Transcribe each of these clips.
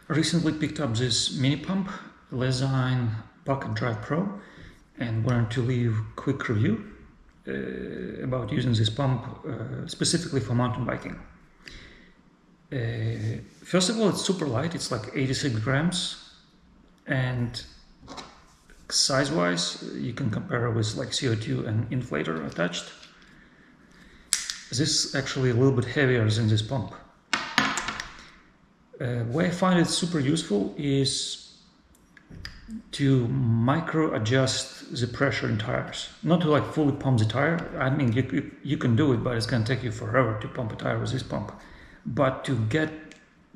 Recently picked up this mini pump, Lezyne Pocket Drive Pro, and wanted to leave a quick review about using this pump specifically for mountain biking. First of all, it's super light, it's like 86 grams, and size-wise you can compare it with like CO2 and inflator attached. This is actually a little bit heavier than this pump. Why I find it super useful is to micro adjust the pressure in tires. Not to like fully pump the tire. I mean, you can do it, but it's gonna take you forever to pump a tire with this pump. But to get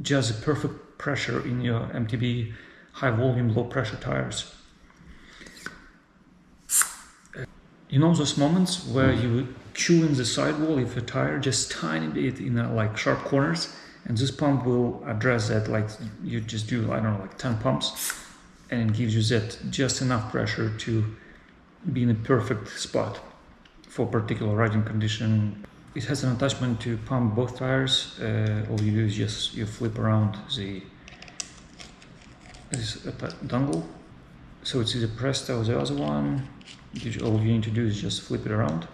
just the perfect pressure in your MTB high volume, low pressure tires. You know those moments where you chew in the sidewall of a tire just tiny bit in like sharp corners? And this pump will address that. Like you just do, I don't know, like 10 pumps, and it gives you that just enough pressure to be in a perfect spot for particular riding condition. It has an attachment to pump both tires. All you do is just you flip around this dongle, so it's either pressed or the other one. All you need to do is just flip it around.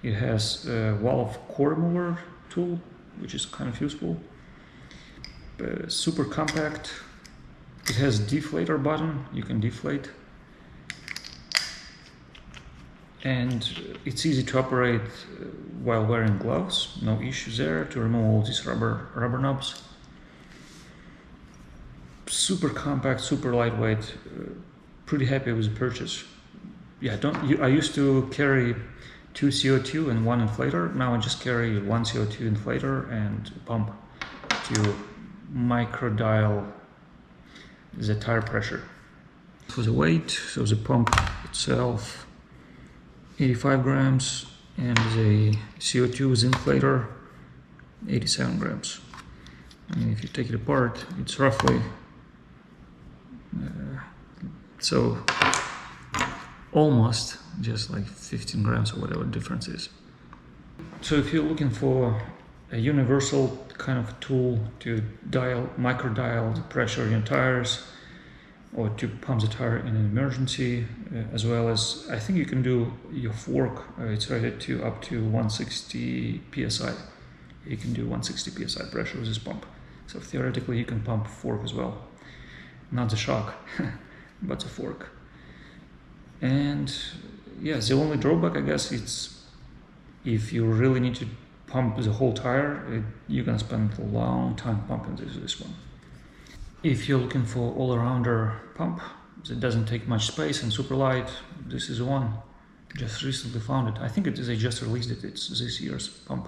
It has a valve core remover tool, which is kind of useful. Super compact. It has deflator button, you can deflate, and it's easy to operate while wearing gloves. No issues there to remove all these rubber knobs. Super compact, super lightweight. Pretty happy with the purchase. Yeah, I used to carry 2 CO2 and 1 inflator. Now I just carry 1 CO2 inflator and pump to micro dial the tire pressure. For the weight, so the pump itself 85 grams and the CO2 with inflator 87 grams. And if you take it apart, it's roughly so almost just like 15 grams or whatever the difference is. So if you're looking for a universal kind of tool to micro dial the pressure in your tires, or to pump the tire in an emergency, as well as I think you can do your fork. It's rated to up to 160 psi. You can do 160 psi pressure with this pump. So theoretically you can pump fork as well. Not the shock, but the fork. And yeah, the only drawback, I guess, it's if you really need to pump the whole tire, you're gonna spend a long time pumping this one. If you're looking for all-rounder pump that doesn't take much space and super light, this is one. Just recently found it. I think they just released it. It's this year's pump.